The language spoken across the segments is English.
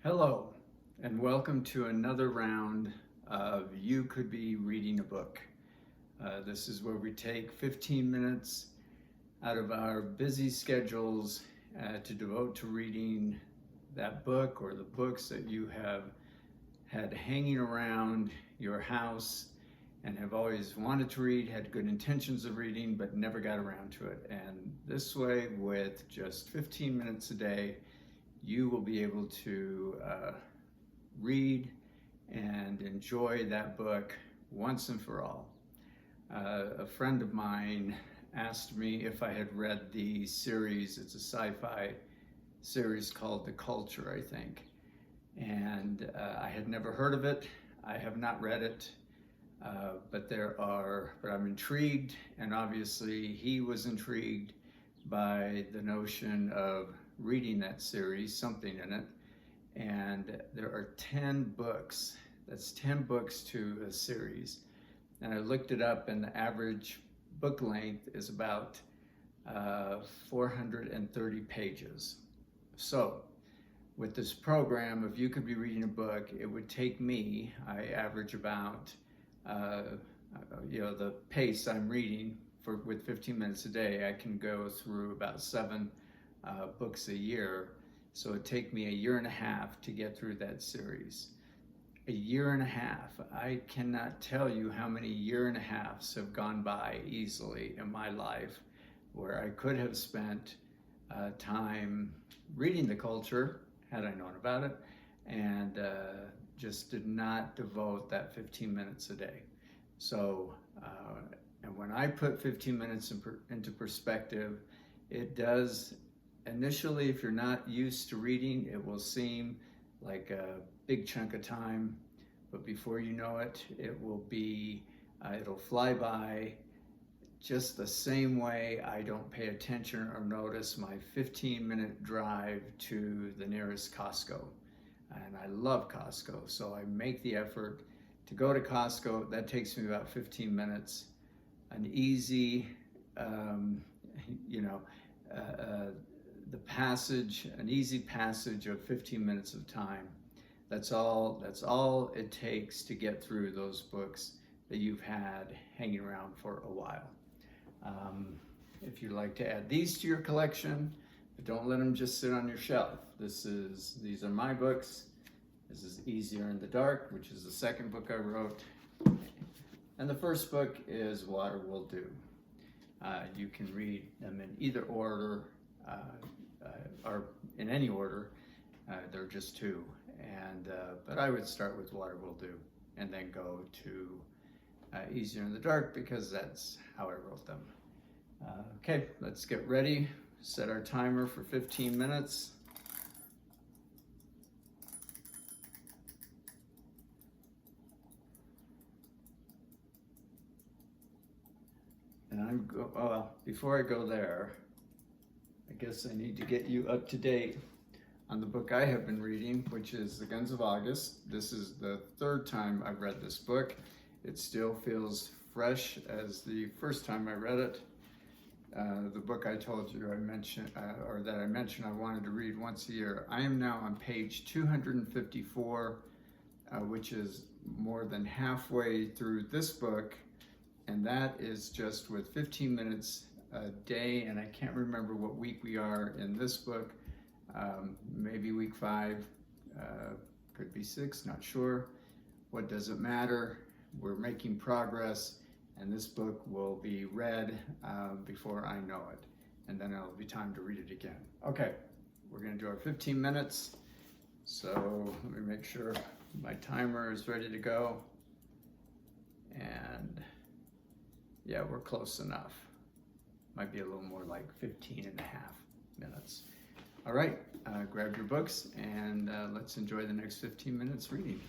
Hello, and welcome to another round of You Could Be Reading a Book. This is where we take 15 minutes out of our busy schedules to devote to reading that book or the books that you have had hanging around your house and have always wanted to read, had good intentions of reading, but never got around to it. And this way, with just 15 minutes a day, you will be able to read and enjoy that book once and for all. A friend of mine asked me if I had read the series. It's a sci-fi series called The Culture, I think. And I had never heard of it. I have not read it, but I'm intrigued, and obviously he was intrigued by the notion of reading that series, something in it. And there are 10 books. That's 10 books to a series. And I looked it up, and the average book length is about 430 pages. So with this program, if you could be reading a book, it would take me, I average about, the pace I'm reading with 15 minutes a day, I can go through about 7 books a year. So it'd take me a year and a half to get through that series. A year and a half. I cannot tell you how many year and a halves have gone by easily in my life where I could have spent time reading The Culture, had I known about it, and just did not devote that 15 minutes a day. So, and when I put 15 minutes into perspective, it does, initially, if you're not used to reading, it will seem like a big chunk of time, but before you know it, it'll fly by just the same way I don't pay attention or notice my 15-minute drive to the nearest Costco. And I love Costco, so I make the effort to go to Costco. That takes me about 15 minutes. An easy, an easy passage of 15 minutes of time. That's all it takes to get through those books that you've had hanging around for a while. If you'd like to add these to your collection, but don't let them just sit on your shelf. These are my books. This is Easier in the Dark, which is the second book I wrote. And the first book is Water Will Do. You can read them in either order, or in any order. They're just 2. But I would start with Water Will Do and then go to Easier in the Dark because that's how I wrote them. Okay, let's get ready. Set our timer for 15 minutes. And before I go there, I guess I need to get you up to date on the book I have been reading, which is The Guns of August. This is the 3rd time I've read this book. It still feels fresh as the first time I read it. The book I told you I mentioned I wanted to read once a year. I am now on page 254, which is more than halfway through this book, and that is just with 15 minutes a day, and I can't remember what week we are in this book. Maybe week 5, could be 6, not sure. What does it matter? We're making progress, and this book will be read before I know it, and then it'll be time to read it again. Okay, we're gonna do our 15 minutes. So let me make sure my timer is ready to go. And yeah, we're close enough. Might be a little more like 15 and a half minutes. All right, grab your books and let's enjoy the next 15 minutes reading.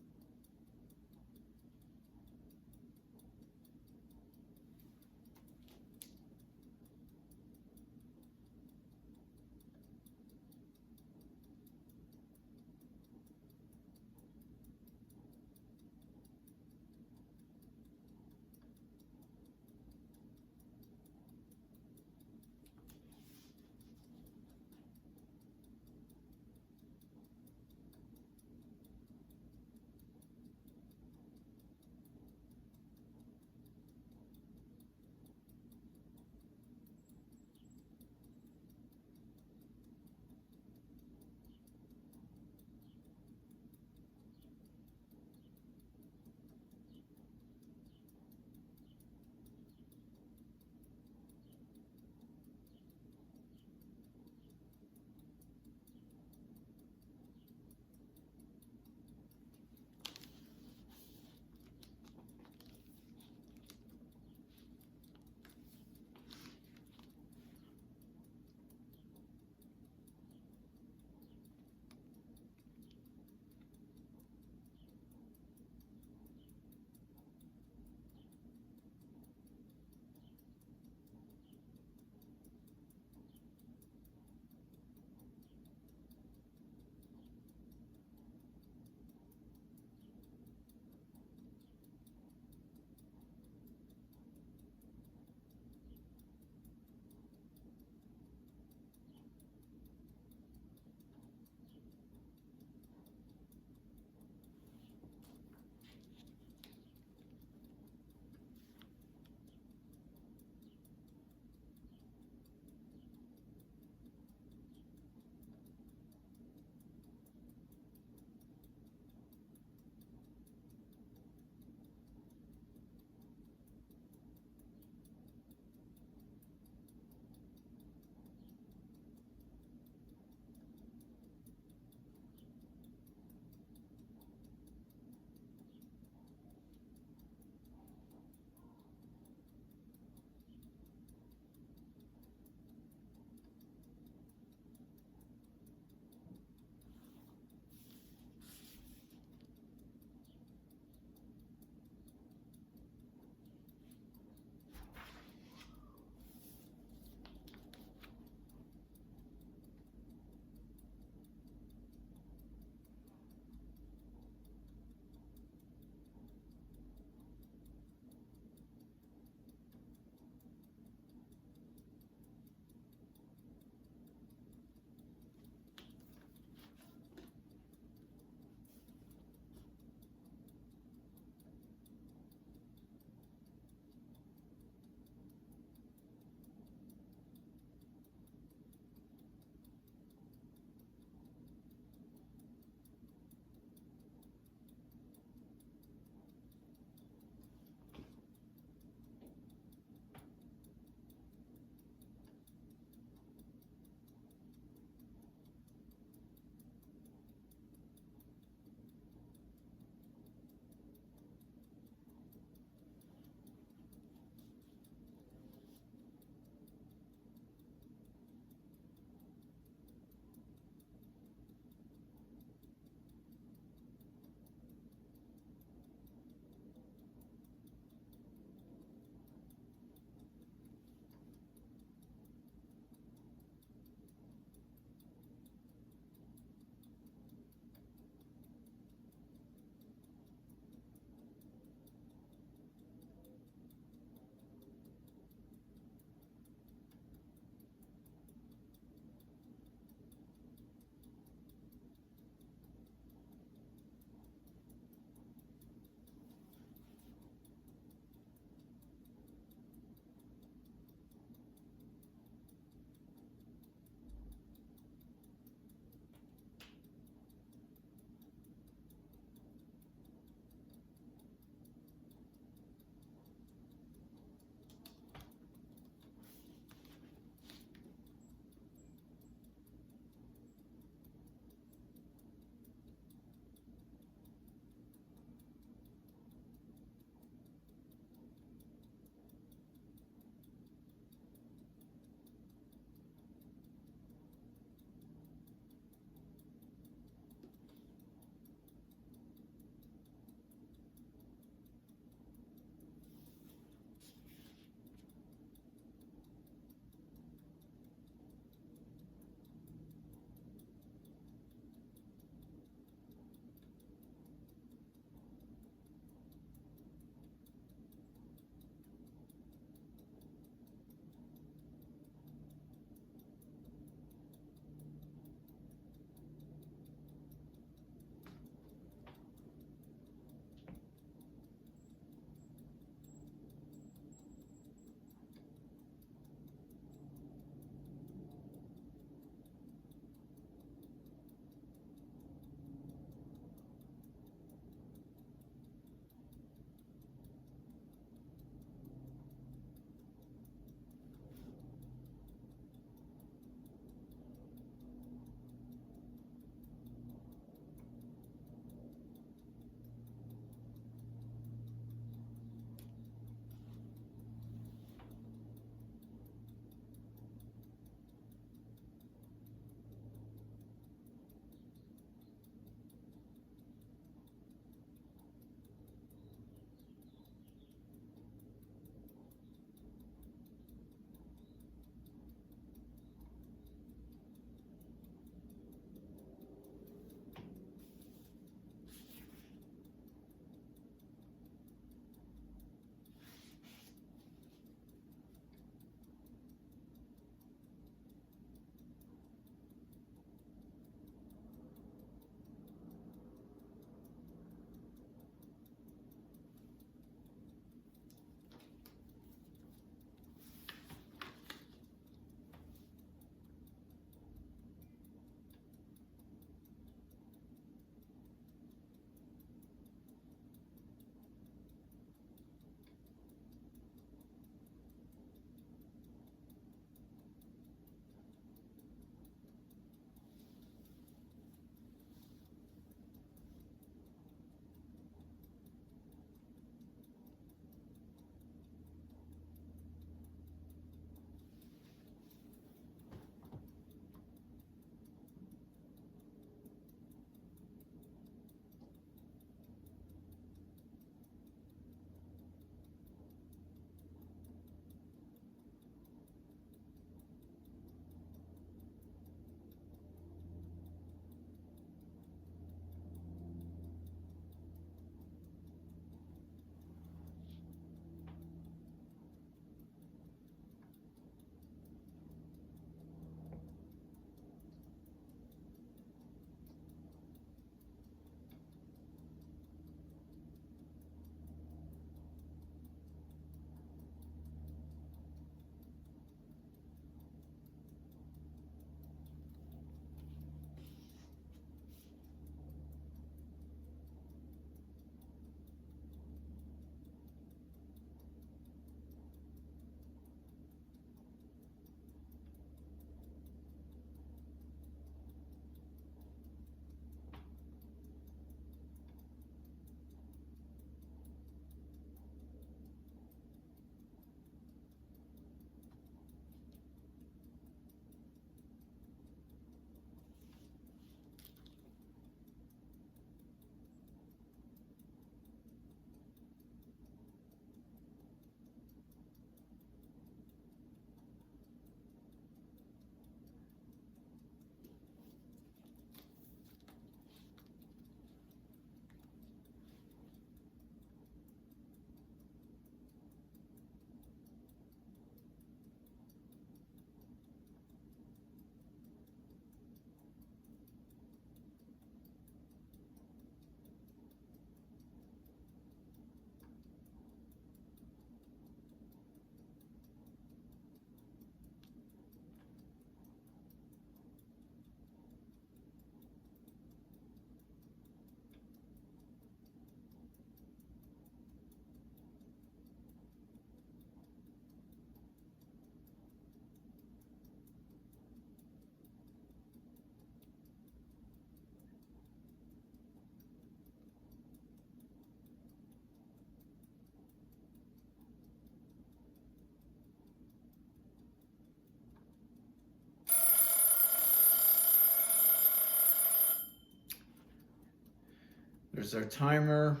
There's our timer.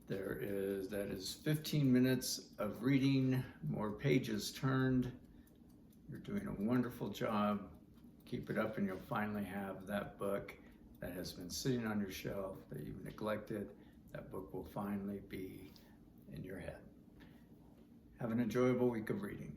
That is 15 minutes of reading, more pages turned. You're doing a wonderful job. Keep it up and you'll finally have that book that has been sitting on your shelf that you've neglected. That book will finally be in your head. Have an enjoyable week of reading.